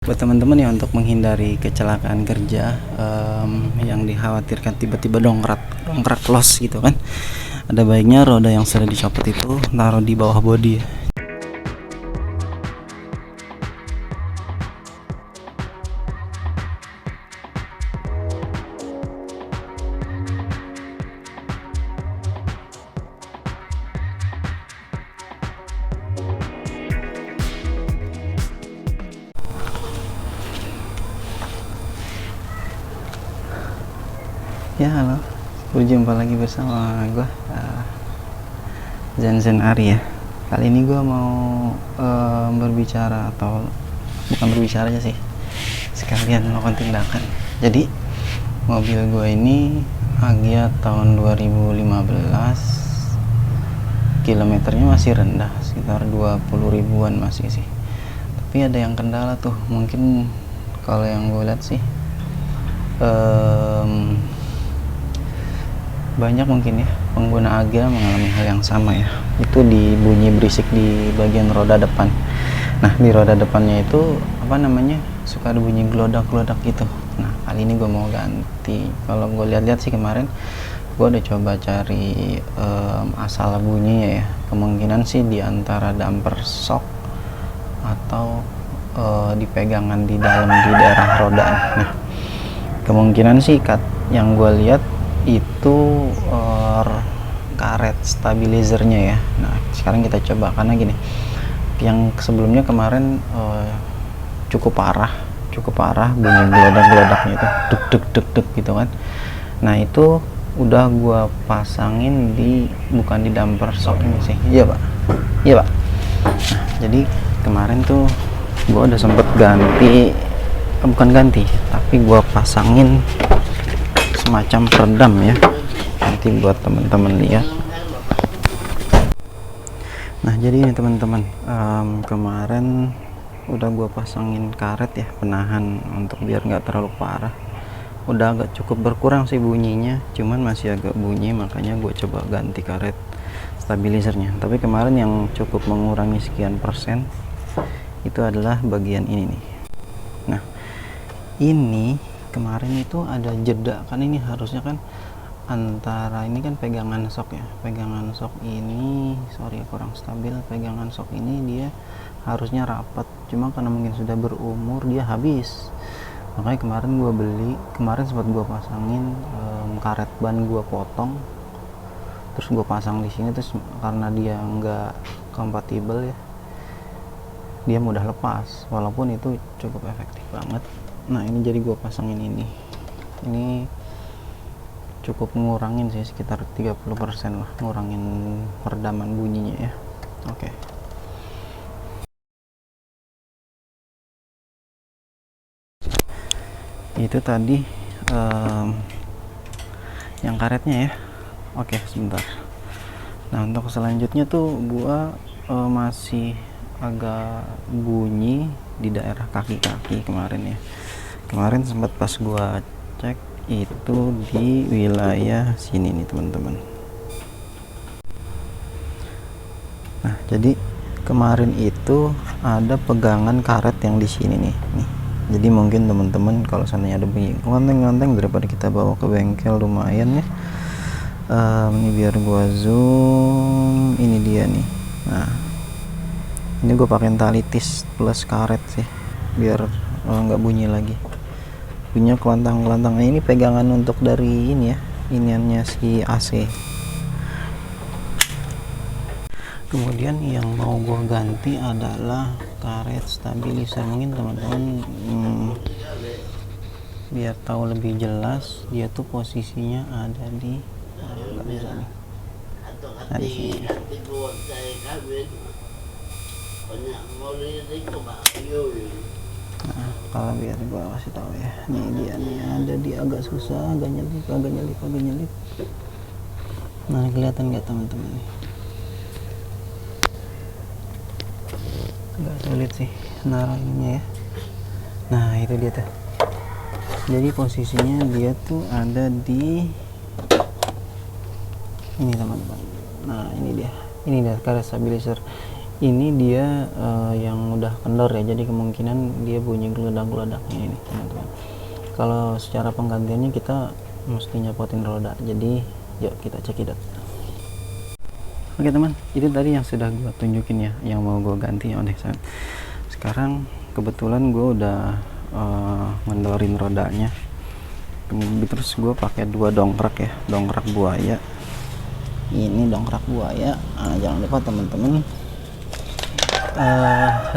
Buat teman-teman ya, untuk menghindari kecelakaan kerja yang dikhawatirkan tiba-tiba dongkrak los gitu kan, ada baiknya roda yang sudah dicopot itu taruh di bawah bodi ya. Ya halo, berjumpa lagi bersama gue Zen Ari ya. Kali ini gue mau berbicara, atau bukan berbicara aja sih, sekalian melakukan tindakan. Jadi mobil gue ini Agya tahun 2015, kilometernya masih rendah, sekitar 20 ribuan masih sih. Tapi ada yang kendala tuh, mungkin kalau yang gue lihat sih banyak mungkin ya pengguna Agya mengalami hal yang sama ya, itu di bunyi berisik di bagian roda depan. Nah, di roda depannya itu suka ada bunyi gelodak-gelodak gitu. Nah, kali ini gue mau ganti. Kalau gue lihat-lihat sih kemarin gue udah coba cari asal bunyinya ya. Kemungkinan sih di antara damper shock atau di pegangan di dalam di daerah roda. Nah, kemungkinan sih yang gue lihat itu karet stabilizernya ya. Nah, sekarang kita coba, karena gini, yang sebelumnya kemarin cukup parah bunyi gelodak-gelodaknya itu deg gitu kan. Nah, itu udah gua pasangin bukan di damper shock ini sih. Iya pak. Nah, jadi kemarin tuh gua udah sempet bukan ganti, tapi gua pasangin semacam peredam ya, nanti buat teman-teman lihat. Nah, jadi ini teman-teman, kemarin udah gue pasangin karet ya, penahan untuk biar nggak terlalu parah. Udah agak cukup berkurang sih bunyinya, cuman masih agak bunyi, makanya gue coba ganti karet stabilizernya. Tapi kemarin yang cukup mengurangi sekian persen itu adalah bagian ini nih. Nah, ini kemarin itu ada jeda kan, ini harusnya kan antara ini kan pegangan shock ya, pegangan shock ini kurang stabil. Pegangan shock ini dia harusnya rapat, cuma karena mungkin sudah berumur dia habis. Makanya kemarin sempat gue pasangin karet ban, gue potong terus gue pasang di sini, terus karena dia nggak kompatibel ya, dia mudah lepas, walaupun itu cukup efektif banget. Nah, ini jadi gue pasangin ini cukup ngurangin sih, sekitar 30% lah, ngurangin peredaman bunyinya ya. Oke. Itu tadi yang karetnya ya. Oke, sebentar. Nah, untuk selanjutnya tuh gua masih agak bunyi di daerah kaki-kaki kemarin ya. Kemarin sempat pas gua cek itu di wilayah sini nih teman-teman. Nah, jadi kemarin itu ada pegangan karet yang di sini nih. Jadi mungkin teman-teman kalau seandainya ada bunyi ngonteng-ngonteng, daripada kita bawa ke bengkel lumayan ya. Ini biar gua zoom, ini dia nih. Nah, ini gua pakai tali tis plus karet sih, biar nggak bunyi lagi. Punya kelantang-kelantang. Nah, ini pegangan untuk dari ini ya, iniannya si AC. Kemudian yang mau gue ganti adalah karet stabilizer. Mungkin teman-teman biar tahu lebih jelas, dia tuh posisinya ada di di sini. Nah, kalau biar gue kasih tahu ya, nih dia nih ada di agak susah, agak nyelip. Nah, kelihatan nggak teman-teman nih? Agak sulit sih naruhnya ya. Nah, itu dia tuh. Jadi posisinya dia tuh ada di ini teman-teman. Nah, ini dia karet stabilizer. Ini dia yang udah kendor ya, jadi kemungkinan dia bunyi geledak-geledaknya ini teman-teman. Kalau secara penggantiannya kita mesti nyopotin roda, jadi yuk kita cekidot. Oke teman, itu tadi yang sudah gue tunjukin ya, yang mau gue ganti oleh saat. Sekarang kebetulan gue udah ngendorin rodanya, kemudian terus gue pakai 2 dongkrak ya, dongkrak buaya. Ini dongkrak buaya. Nah, jangan lupa teman-teman,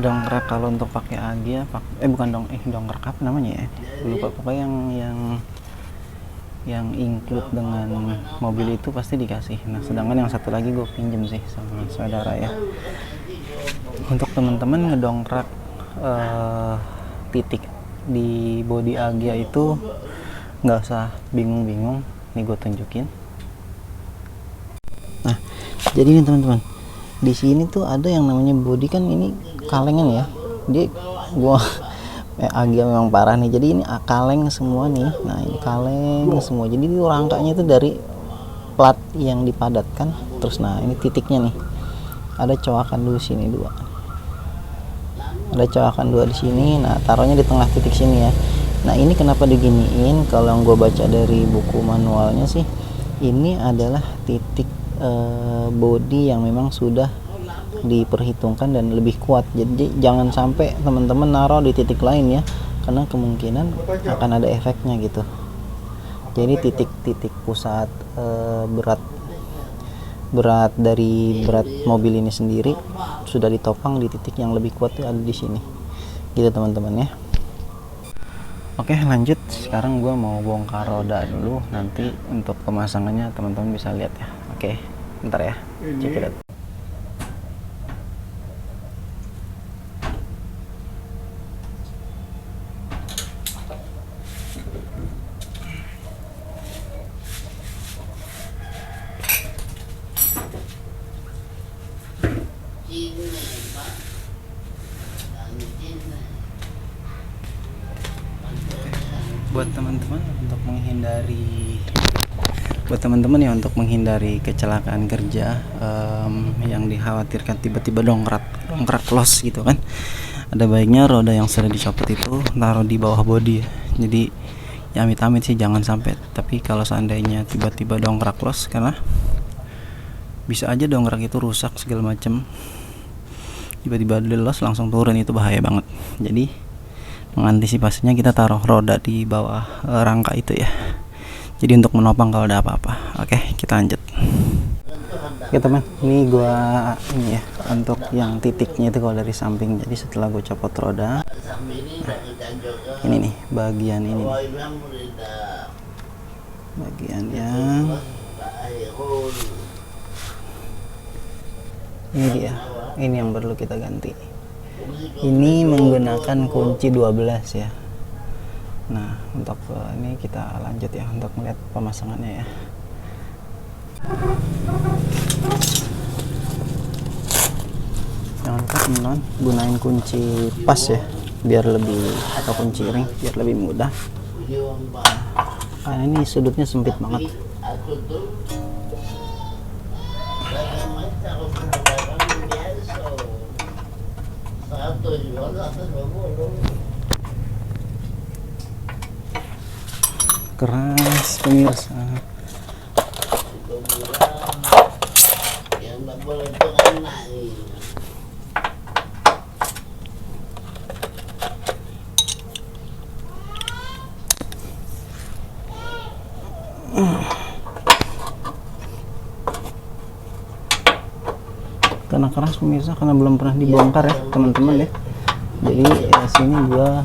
dongkrak kalau untuk pakai Agia bukan dongkrak apa namanya ya, lupa, pokoknya yang include dengan mobil itu pasti dikasih. Nah sedangkan yang satu lagi gue pinjem sih sama saudara ya. Untuk teman-teman ngedongkrak titik di bodi Agia itu nggak usah bingung-bingung, nih gue tunjukin. Nah jadi ini teman-teman, di sini tuh ada yang namanya bodi, kan ini kalengan ya, dia gua Agia memang parah nih, jadi ini kaleng semua nih. Nah ini kaleng semua, jadi ini rangkanya itu dari plat yang dipadatkan terus. Nah ini titiknya nih, ada coakan dulu sini 2, ada coakan 2 di sini. Nah taruhnya di tengah titik sini ya. Nah ini kenapa diginiin, kalau yang gue baca dari buku manualnya sih, ini adalah titik body yang memang sudah diperhitungkan dan lebih kuat. Jadi jangan sampai teman-teman naruh di titik lain ya, karena kemungkinan akan ada efeknya gitu. Jadi titik-titik pusat berat dari berat mobil ini sendiri sudah ditopang di titik yang lebih kuat, ada di sini gitu teman-teman ya. Oke lanjut, sekarang gue mau bongkar roda dulu, nanti untuk pemasangannya teman-teman bisa lihat ya. Oke bentar ya, cekidot. Buat teman-teman ya, untuk menghindari kecelakaan kerja yang dikhawatirkan tiba-tiba dongkrak los gitu kan, ada baiknya roda yang sudah dicopot itu taruh di bawah bodi ya. Jadi ya amit-amit sih jangan sampai, tapi kalau seandainya tiba-tiba dongkrak los, karena bisa aja dongkrak itu rusak segala macem, tiba-tiba los langsung turun, itu bahaya banget. Jadi mengantisipasinya kita taruh roda di bawah rangka itu ya, jadi untuk menopang kalau ada apa-apa. Oke kita lanjut. Oke teman, ini gua ini ya untuk yang titiknya itu kalau dari samping. Jadi setelah gue copot roda, nah, ini nih bagian ini nih, bagian yang ini dia, ini yang perlu kita ganti. Ini menggunakan kunci 12 ya. Nah untuk ini kita lanjut ya untuk melihat pemasangannya ya. Jangan lupa teman-teman gunain kunci pas ya, biar lebih, atau kunci ring biar lebih mudah. Karena ini sudutnya sempit banget. Keras pemirsa. Karena keras pemirsa, karena belum pernah dibongkar ya teman-teman ya. Jadi ya sini gua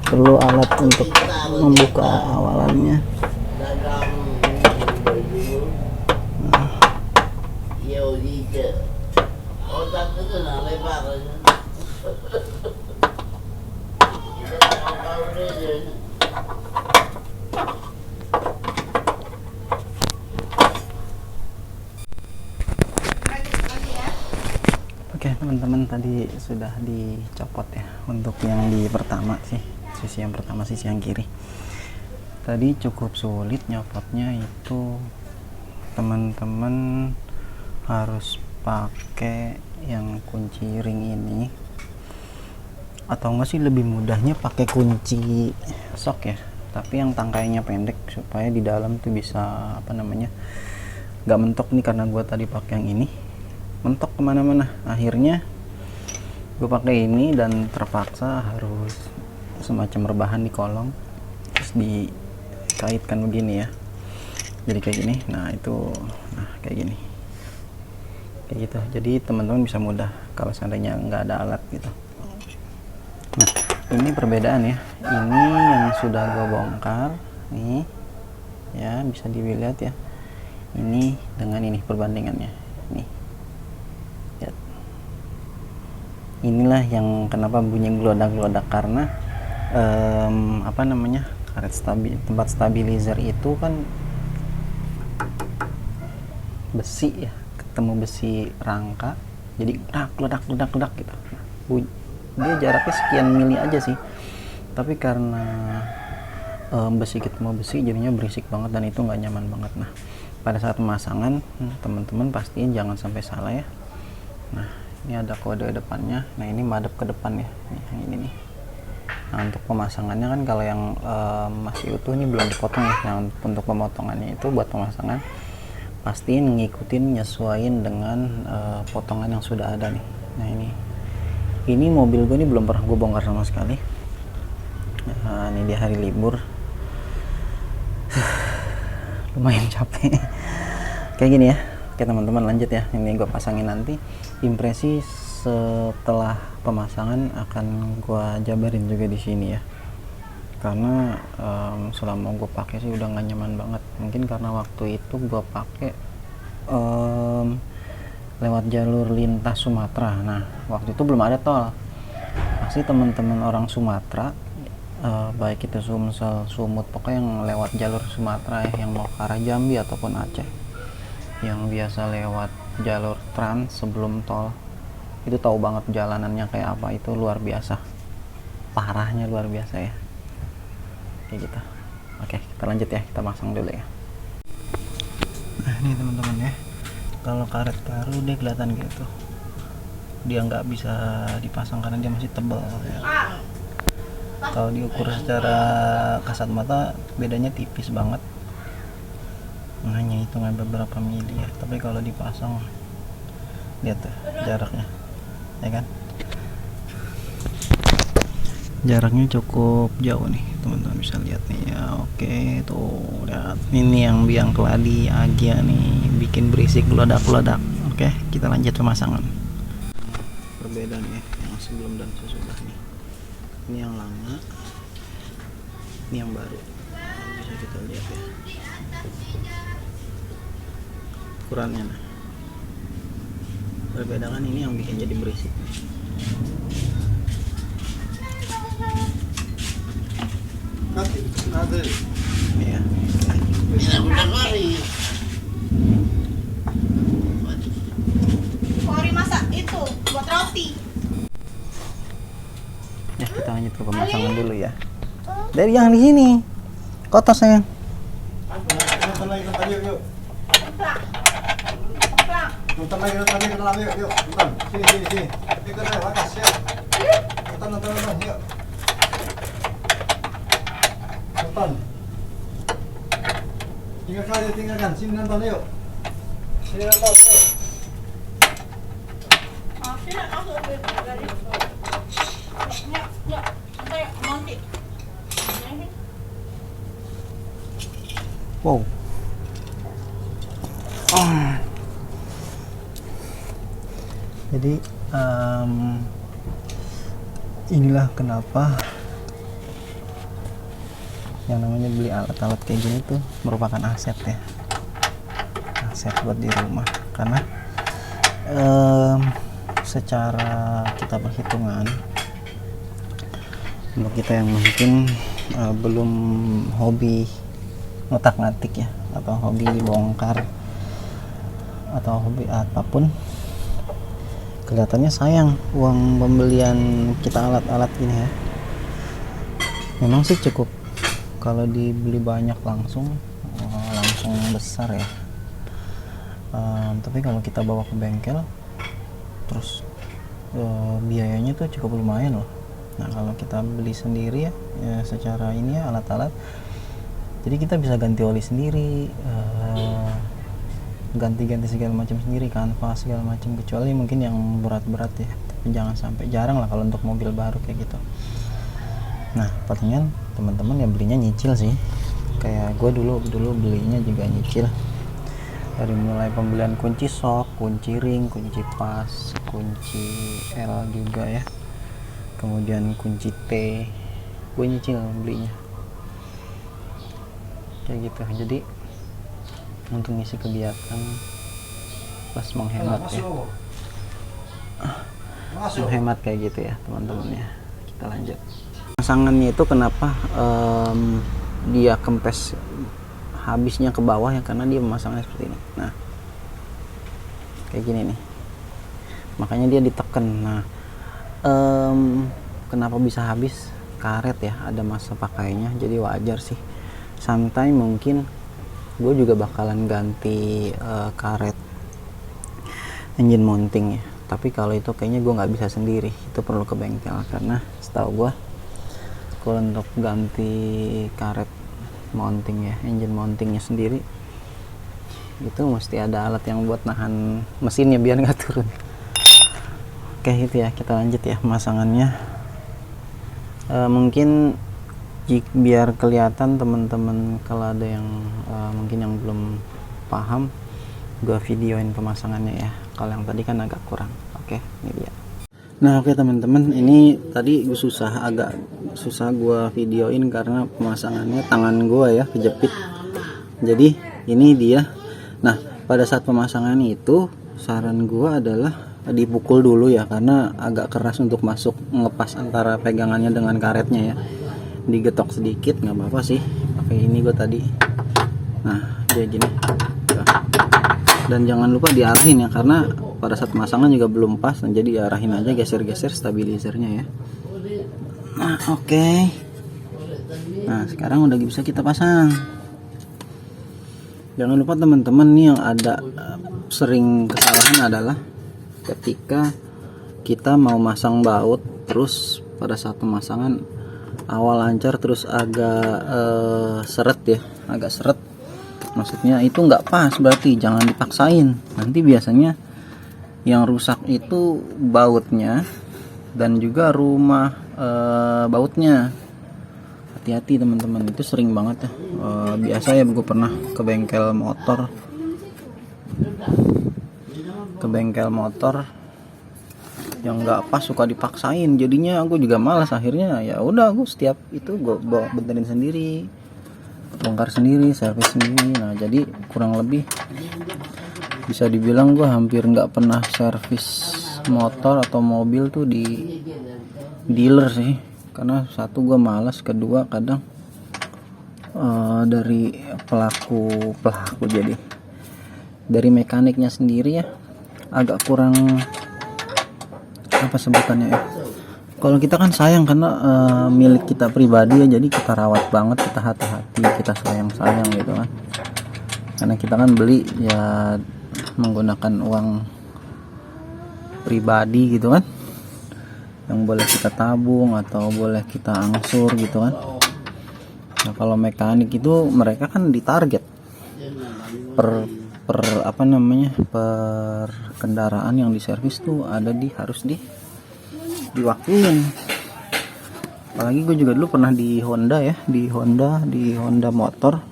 perlu alat untuk membuka awalannya. Oke teman-teman, tadi sudah dicopot ya untuk yang di pertama sih, sisi yang pertama, sisi yang kiri. Tadi cukup sulit nyopotnya itu, teman-teman harus pakai yang kunci ring ini, atau enggak sih lebih mudahnya pakai kunci sok ya, tapi yang tangkainya pendek supaya di dalam tuh bisa apa namanya nggak mentok nih, karena gue tadi pakai yang ini mentok kemana-mana. Akhirnya gue pakai ini dan terpaksa harus semacam rebahan di kolong terus dikaitkan begini ya, jadi kayak gini. Nah itu, nah kayak gini, kayak gitu. Jadi teman-teman bisa mudah kalau seandainya nggak ada alat gitu. Nah ini perbedaan ya, ini yang sudah gue bongkar nih ya, bisa dilihat ya, ini dengan ini perbandingannya nih. Lihat. Inilah yang kenapa bunyi gelodak-gelodak, karena apa namanya, karet tempat stabilizer itu kan besi ya, ketemu besi rangka, jadi ledak gitu. Dia jaraknya sekian mili aja sih, tapi karena besi ketemu besi jadinya berisik banget dan itu nggak nyaman banget. Nah pada saat pemasangan teman-teman pastiin jangan sampai salah ya. Nah ini ada kode depannya, nah ini madep ke depan ya, yang ini nih. Nah untuk pemasangannya kan kalau yang masih utuh ini belum dipotong ya. Nah untuk pemotongannya itu buat pemasangan pastiin ngikutin, nyesuaiin dengan potongan yang sudah ada nih. Nah ini mobil gue ini belum pernah gue bongkar sama sekali. Nah, ini di hari libur lumayan capek kayak gini ya. Oke teman-teman, lanjut ya, ini gue pasangin. Nanti impresi setelah pemasangan akan gue jabarin juga di sini ya, karena selama gue pakai sih udah gak nyaman banget. Mungkin karena waktu itu gue pakai lewat jalur lintas Sumatera. Nah waktu itu belum ada tol. Pasti teman-teman orang Sumatera, baik itu Sumsel, Sumut, pokoknya yang lewat jalur Sumatera ya, yang mau ke arah Jambi ataupun Aceh, yang biasa lewat jalur trans sebelum tol, itu tahu banget jalanannya kayak apa. Itu luar biasa, parahnya luar biasa ya, kayak gitu. Oke kita lanjut ya, kita pasang dulu ya. Nah ini teman-teman ya, kalau karet baru dia kelihatan gitu, dia nggak bisa dipasang karena dia masih tebal ya. Kalau diukur secara kasat mata bedanya tipis banget, hanya hitungan beberapa mili ya. Tapi kalau dipasang lihat tuh jaraknya ya kan, jaraknya cukup jauh nih teman-teman, bisa lihat nih ya. Oke tuh lihat, ini yang biang keladi Agia nih bikin berisik gelodak-gelodak. Oke kita lanjut pemasangan. Perbedaan ya yang sebelum dan sesudah nih, ini yang lama, ini yang baru. Bisa kita lihat ya ukurannya. Nah berbeda kan, ini yang bikin jadi berisik. Iya. Kori masak itu buat roti. Ya kita lanjut ke pemasangan dulu ya. Dari yang di sini kotor sayang. Nonton lagi ke dalam yuk, nonton. Sini. Ikut aja, bakas ya. Nonton, yuk. Nonton. Tinggalkan. Sini nonton yuk. Sini nonton yuk. Sini masuk dari. Ya, sampai nanti. Wow. Jadi inilah kenapa yang namanya beli alat-alat kayak gini tuh merupakan aset ya, aset buat di rumah. Karena secara kita perhitungan, untuk kita yang mungkin belum hobi ngotak-ngatik ya, atau hobi bongkar atau hobi apapun, kelihatannya sayang uang pembelian kita alat-alat ini ya. Memang sih cukup kalau dibeli banyak langsung besar ya, tapi kalau kita bawa ke bengkel terus biayanya tuh cukup lumayan loh. Nah kalau kita beli sendiri ya secara ini ya alat-alat, jadi kita bisa ganti oli sendiri, ganti-ganti segala macam sendiri, kanvas segala macam, kecuali mungkin yang berat-berat ya, tapi jangan sampai, jarang lah kalau untuk mobil baru kayak gitu. Nah palingan teman-teman ya belinya nyicil sih, kayak gue dulu belinya juga nyicil, dari mulai pembelian kunci sok, kunci ring, kunci pas, kunci L juga ya, kemudian kunci T, gue nyicil belinya kayak gitu. Jadi untuk ngisi kegiatan plus menghemat ya, menghemat kayak gitu ya teman-teman ya. Kita lanjut. Pasangannya itu kenapa dia kempes habisnya ke bawah ya, karena dia memasangnya seperti ini. Nah kayak gini nih, makanya dia diteken. Nah kenapa bisa habis karet ya, ada masa pakainya, jadi wajar sih. Santai, mungkin gue juga bakalan ganti karet engine mounting ya, tapi kalau itu kayaknya gue nggak bisa sendiri, itu perlu ke bengkel, karena setahu gue kalau untuk ganti karet mounting ya, engine mountingnya sendiri itu mesti ada alat yang buat nahan mesinnya biar nggak turun. Oke itu ya, kita lanjut ya pemasangannya. Mungkin biar kelihatan teman-teman, kalau ada yang mungkin yang belum paham, gue videoin pemasangannya ya, kalau yang tadi kan agak kurang. Oke ini dia. Nah oke teman-teman, ini tadi agak susah gue videoin karena pemasangannya tangan gue ya kejepit, jadi ini dia. Nah pada saat pemasangan itu saran gue adalah dipukul dulu ya, karena agak keras untuk masuk ngepas antara pegangannya dengan karetnya ya, digetok sedikit nggak apa-apa sih, pakai ini gue tadi. Nah dia gini, dan jangan lupa diarahin ya, karena pada saat pemasangan juga belum pas, nah jadi arahin aja, geser-geser stabilizernya ya. Nah oke. Nah sekarang udah bisa kita pasang. Jangan lupa teman-teman nih, yang ada sering kesalahan adalah ketika kita mau masang baut, terus pada saat pemasangan awal lancar terus agak seret ya, agak seret, maksudnya itu nggak pas, berarti jangan dipaksain. Nanti biasanya yang rusak itu bautnya dan juga rumah bautnya. Hati-hati teman-teman, itu sering banget ya. Biasa ya, gue pernah ke bengkel motor yang nggak pas, suka dipaksain, jadinya aku juga malas. Akhirnya ya udah, aku setiap itu gue bawa benerin sendiri, bongkar sendiri, servis sendiri. Nah jadi kurang lebih bisa dibilang gue hampir nggak pernah servis motor atau mobil tuh di dealer sih, karena satu gue malas, kedua kadang dari pelaku jadi dari mekaniknya sendiri ya agak kurang, apa sebutannya ya, kalau kita kan sayang karena milik kita pribadi ya, jadi kita rawat banget, kita hati-hati, kita sayang gitu kan, karena kita kan beli ya menggunakan uang pribadi gitu kan, yang boleh kita tabung atau boleh kita angsur gitu kan. Nah kalau mekanik itu mereka kan ditarget per kendaraan yang diservis tuh harus diwaktuin. Apalagi gue juga dulu pernah di Honda ya, di Honda motor.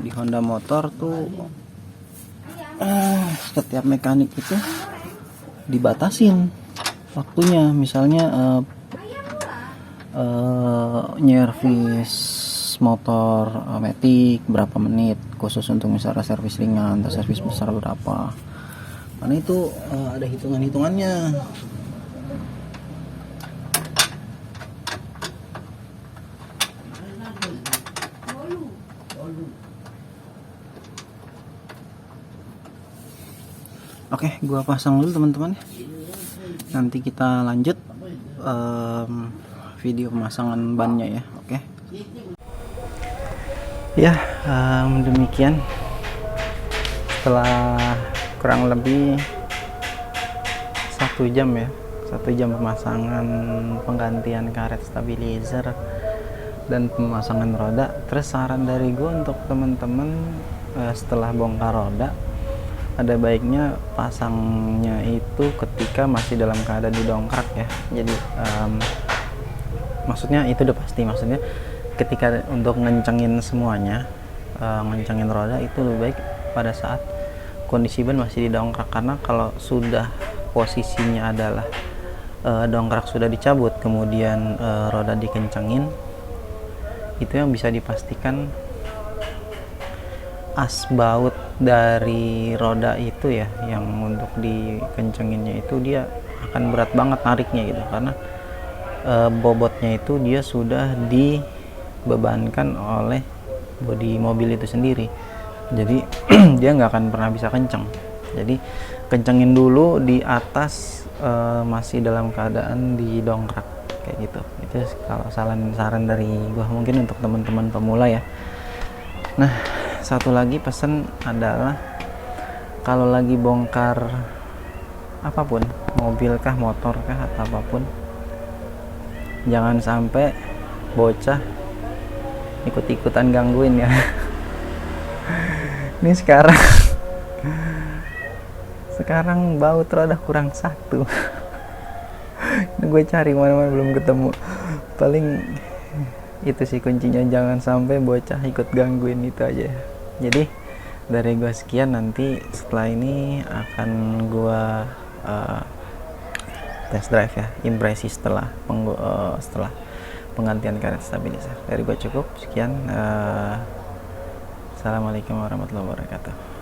Di Honda motor tuh setiap mekanik itu dibatasin waktunya, misalnya nyervis motor matic berapa menit, khusus untuk misalnya servis ringan atau servis besar berapa, karena itu ada hitungannya. Oke, gua pasang dulu teman-teman. Nanti kita lanjut video pemasangan bannya ya. Oke. Ya, demikian. Setelah kurang lebih 1 jam ya, 1 jam pemasangan penggantian karet stabilizer dan pemasangan roda. Terus saran dari gue untuk temen-temen, setelah bongkar roda ada baiknya pasangnya itu ketika masih dalam keadaan didongkrak ya. Jadi maksudnya itu udah pasti, maksudnya ketika untuk ngencengin semuanya, ngencengin roda itu lebih baik pada saat kondisi ban masih didongkrak, karena kalau sudah posisinya adalah dongkrak sudah dicabut kemudian roda dikencengin, itu yang bisa dipastikan as baut dari roda itu ya, yang untuk dikencenginnya itu dia akan berat banget nariknya gitu, karena bobotnya itu dia sudah dibebankan oleh bodi mobil itu sendiri. Jadi dia nggak akan pernah bisa kenceng. Jadi kencengin dulu di atas masih dalam keadaan didongkrak kayak gitu. Itu kalau saran dari gua, mungkin untuk teman-teman pemula ya. Nah, satu lagi pesan adalah kalau lagi bongkar apapun, mobil kah, motor kah, atau apapun, jangan sampai bocah ikut-ikutan gangguin ya. Ini sekarang baut roda kurang 1. Ini gue cari mana-mana belum ketemu. Paling itu sih kuncinya, jangan sampai bocah ikut gangguin, itu aja. Jadi dari gue sekian, nanti setelah ini akan gue test drive ya, impresi setelah penggantian karet stabilizer. Dari gue cukup sekian. Assalamualaikum warahmatullahi wabarakatuh.